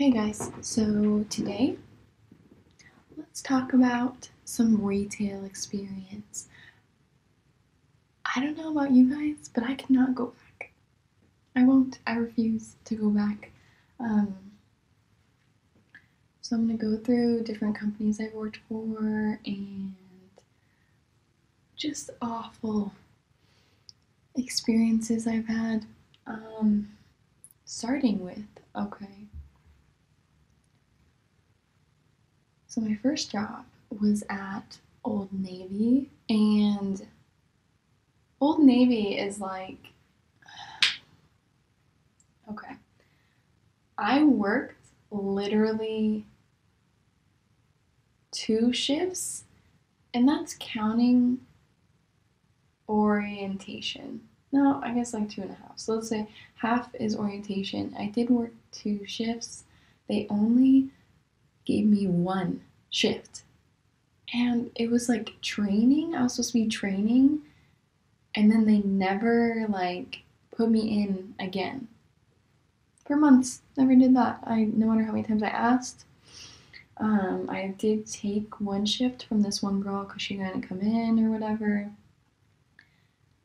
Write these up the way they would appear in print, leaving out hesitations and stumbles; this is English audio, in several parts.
Hey guys, so today let's talk about some retail experience. I don't know about you guys, but I cannot go back. I won't. I refuse to go back. Um, so I'm gonna go through different companies I've worked for and just awful experiences I've had. Starting with, okay. So my first job was at Old Navy, and Old Navy is like, okay, I worked literally 2 shifts, and that's counting orientation. No, I guess like 2.5. So let's say half is orientation. I did work 2 shifts. They only gave me 1 shift. And it was like training. I was supposed to be training, and then they never like put me in again. For months, never did that. No matter how many times I asked. I did take 1 shift from this one girl because she couldn't come in or whatever.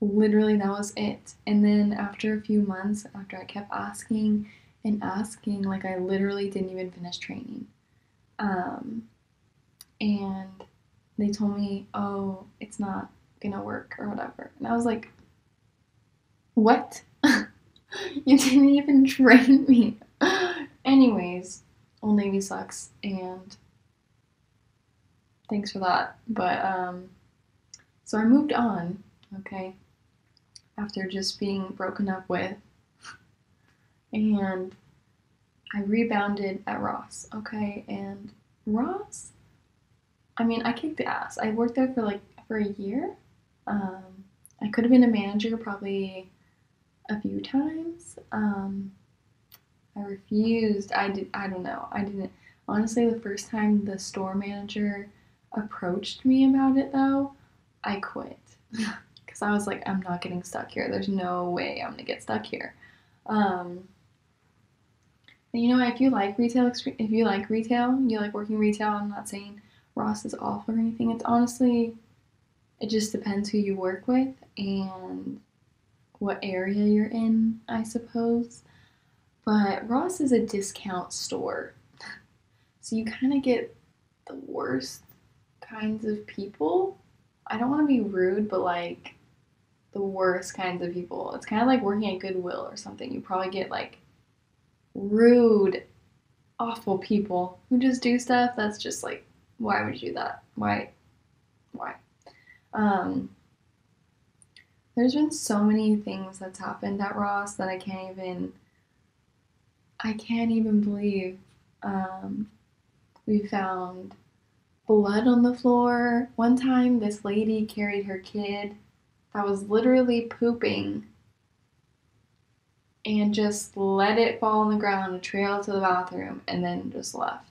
Literally, that was it. And then after a few months, after I kept asking and asking, like I literally didn't even finish training. And they told me, oh, it's not gonna work or whatever. And I was like, what? You didn't even train me. Anyways, Old Navy sucks, and thanks for that. But so I moved on, okay, after just being broken up with, and I rebounded at Ross, okay, and Ross, I mean, I kicked ass. I worked there for a year. I could have been a manager probably a few times. I refused. I don't know. I didn't. Honestly, the first time the store manager approached me about it, though, I quit. Because I was like, I'm not getting stuck here. There's no way I'm going to get stuck here. And you know, if you like retail, you like working retail, I'm not saying Ross is awful or anything. It's honestly, it just depends who you work with and what area you're in, I suppose. But Ross is a discount store. So you kind of get the worst kinds of people. I don't want to be rude, but like the worst kinds of people. It's kind of like working at Goodwill or something. You probably get like rude, awful people who just do stuff that's just like, why would you do that? Why? Why? Um, there's been so many things that's happened at Ross that I can't even believe. We found blood on the floor. One time, this lady carried her kid that was literally pooping and just let it fall on the ground, trail to the bathroom, and then just left.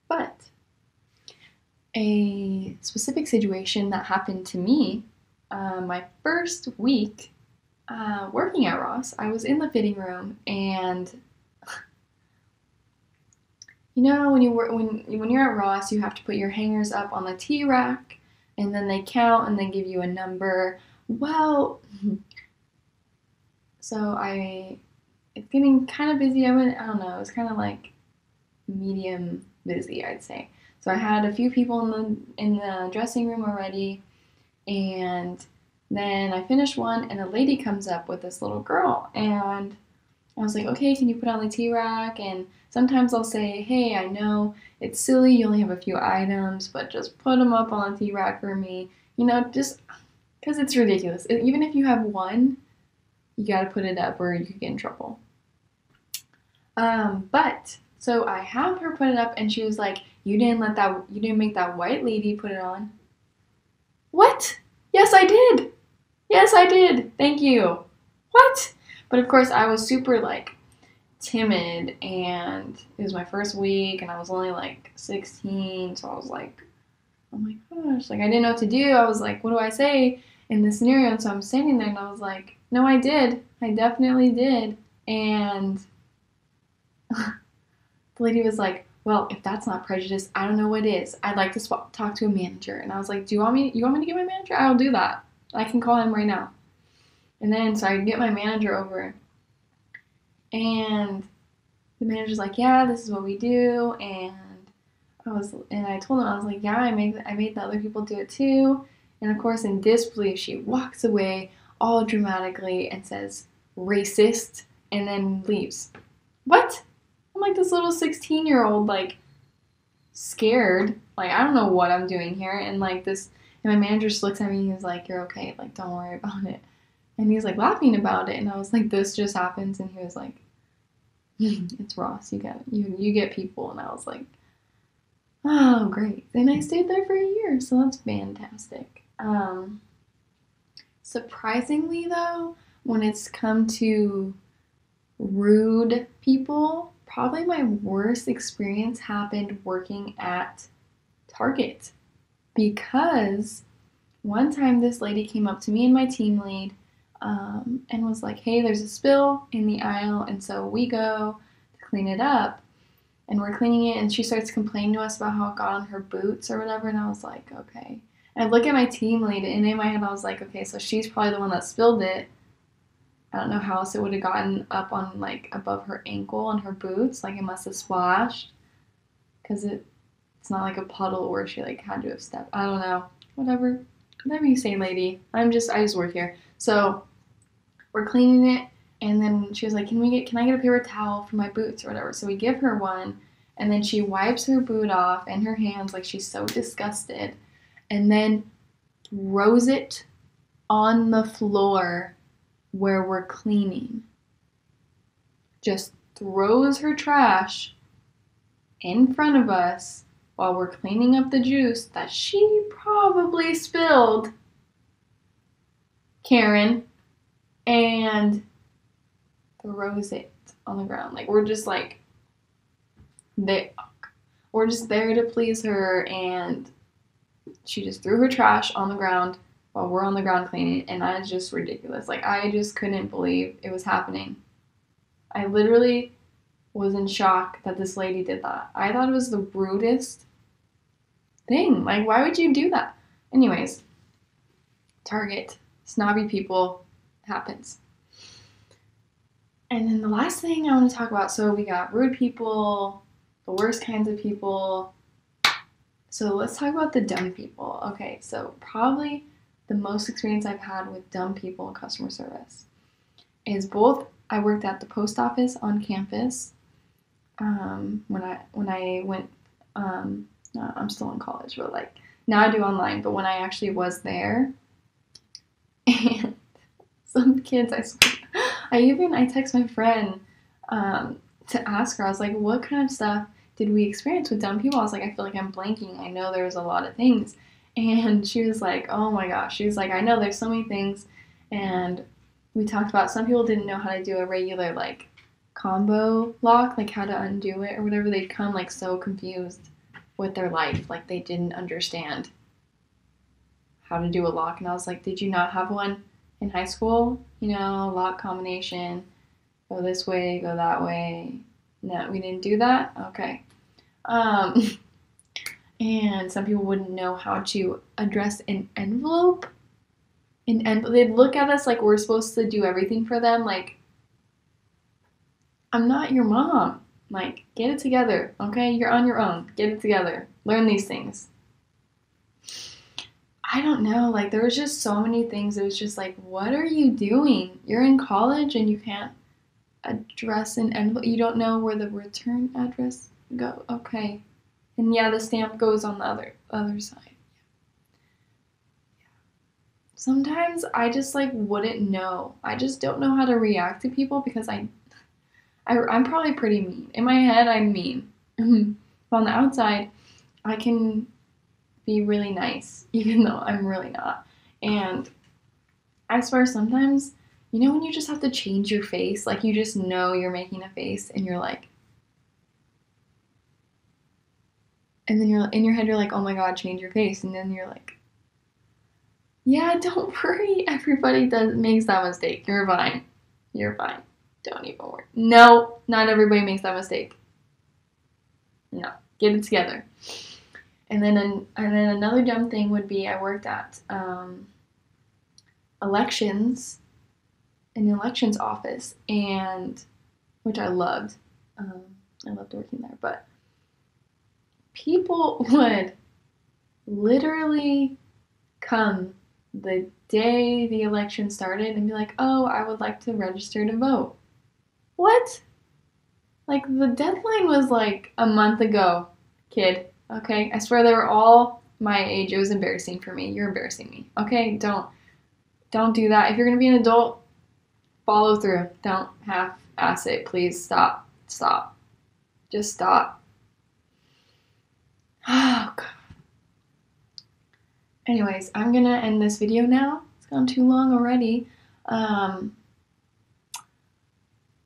But a specific situation that happened to me, my first week working at Ross, I was in the fitting room, and you know when you're at Ross, you have to put your hangers up on the T rack, and then they count and they give you a number. Well, so it's getting kind of busy. I don't know, it was kind of like medium busy, I'd say. So I had a few people in the dressing room already, and then I finished one, and a lady comes up with this little girl, and I was like, okay, can you put on the T-rack? And sometimes I'll say, hey, I know it's silly, you only have a few items, but just put them up on the T-rack for me. You know, just because it's ridiculous. Even if you have one, you gotta put it up or you could get in trouble. But so I have her put it up, and she was like, you didn't make that white lady put it on. What? Yes, I did. Yes, I did. Thank you. What? But of course, I was super like timid, and it was my first week, and I was only like 16, so I was like, oh my gosh, like I didn't know what to do. I was like, what do I say in this scenario? And so I'm standing there, and I was like, No, I did. I definitely did. And the lady was like, well, if that's not prejudice, I don't know what is. I'd like to talk to a manager. And I was like, you want me to get my manager? I'll do that. I can call him right now. And then, so I get my manager over. And the manager's like, yeah, this is what we do. And I told him, I was like, yeah, I made the other people do it too. And of course, in disbelief, she walks away all dramatically and says, racist, and then leaves. What? I'm like this little 16-year-old, like, scared. Like, I don't know what I'm doing here. And my manager just looks at me and he's like, you're okay. Like, don't worry about it. And he's like laughing about it. And I was like, this just happens. And he was like, it's Ross. You get people. And I was like, oh, great. And I stayed there for a year. So that's fantastic. Surprisingly, though, when it's come to rude people, probably my worst experience happened working at Target. Because one time this lady came up to me and my team lead and was like, hey, there's a spill in the aisle. And so we go to clean it up. And we're cleaning it, and she starts complaining to us about how it got on her boots or whatever. And I was like, okay. And I look at my team lead, and in my head, I was like, okay, so she's probably the one that spilled it. I don't know how else it would have gotten up on, like, above her ankle on her boots. Like, it must have splashed. Because it's not like a puddle where she, like, had to have stepped. I don't know. Whatever you say, lady. I just work here. So we're cleaning it. And then she was like, can I get a paper towel for my boots or whatever? So we give her one, and then she wipes her boot off and her hands like she's so disgusted, and then throws it on the floor where we're cleaning. Just throws her trash in front of us while we're cleaning up the juice that she probably spilled, Karen, and throws it on the ground. Like, we're just there to please her, and she just threw her trash on the ground while we're on the ground cleaning, and that is just ridiculous. Like, I just couldn't believe it was happening. I literally was in shock that this lady did that. I thought it was the rudest thing. Like, why would you do that? Anyways, Target, snobby people, happens. And then the last thing I want to talk about, so we got rude people, the worst kinds of people. So let's talk about the dumb people. Okay, so probably the most experience I've had with dumb people in customer service is both I worked at the post office on campus when I went, I'm still in college, but like now I do online, but when I actually was there, and some kids, I text my friend to ask her. I was like, what kind of stuff did we experience with dumb people? I was like, I feel like I'm blanking. I know there's a lot of things. And she was like, oh my gosh. She was like, I know there's so many things. And we talked about some people didn't know how to do a regular like combo lock, like how to undo it or whatever. They'd come like so confused with their life. Like they didn't understand how to do a lock. And I was like, did you not have one in high school? You know, lock combination, go this way, go that way. No, we didn't do that? Okay. And some people wouldn't know how to address an envelope. They'd look at us like we're supposed to do everything for them. Like, I'm not your mom. Like, get it together, okay? You're on your own. Get it together. Learn these things. I don't know. Like, there was just so many things. It was just like, what are you doing? You're in college and you can't address an envelope. You don't know where the return address go. Okay. And yeah, the stamp goes on the other side. Sometimes I just like wouldn't know. I just don't know how to react to people because I'm probably pretty mean. In my head, I'm mean. But on the outside, I can be really nice, even though I'm really not. And I swear sometimes, you know when you just have to change your face? Like you just know you're making a face and you're like, and then you're in your head, you're like, oh my God, change your face. And then you're like, Yeah, don't worry. Everybody makes that mistake. You're fine. You're fine. Don't even worry. No, not everybody makes that mistake. No, get it together. And then another dumb thing would be I worked at elections in the elections office, and which I loved. Um, I loved working there, but people would literally come the day the election started and be like, "Oh, I would like to register to vote." What? Like the deadline was like a month ago, kid. Okay, I swear they were all my age. It was embarrassing for me. You're embarrassing me. Okay, don't do that. If you're gonna be an adult, follow through. Don't half-ass it. Please stop. Stop. Just stop. Oh God. Anyways, I'm gonna end this video now. It's gone too long already. Um,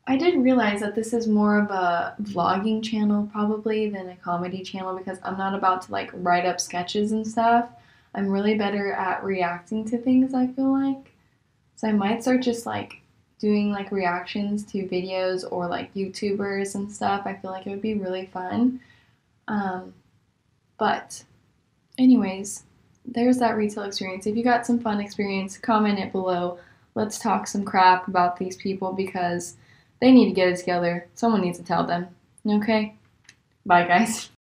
I did realize that this is more of a vlogging channel probably than a comedy channel because I'm not about to like write up sketches and stuff. I'm really better at reacting to things, I feel like. So I might start just like doing like reactions to videos or like YouTubers and stuff. I feel like it would be really fun. Um, but anyways, there's that retail experience. If you got some fun experience, comment it below. Let's talk some crap about these people because they need to get it together. Someone needs to tell them. Okay? Bye, guys.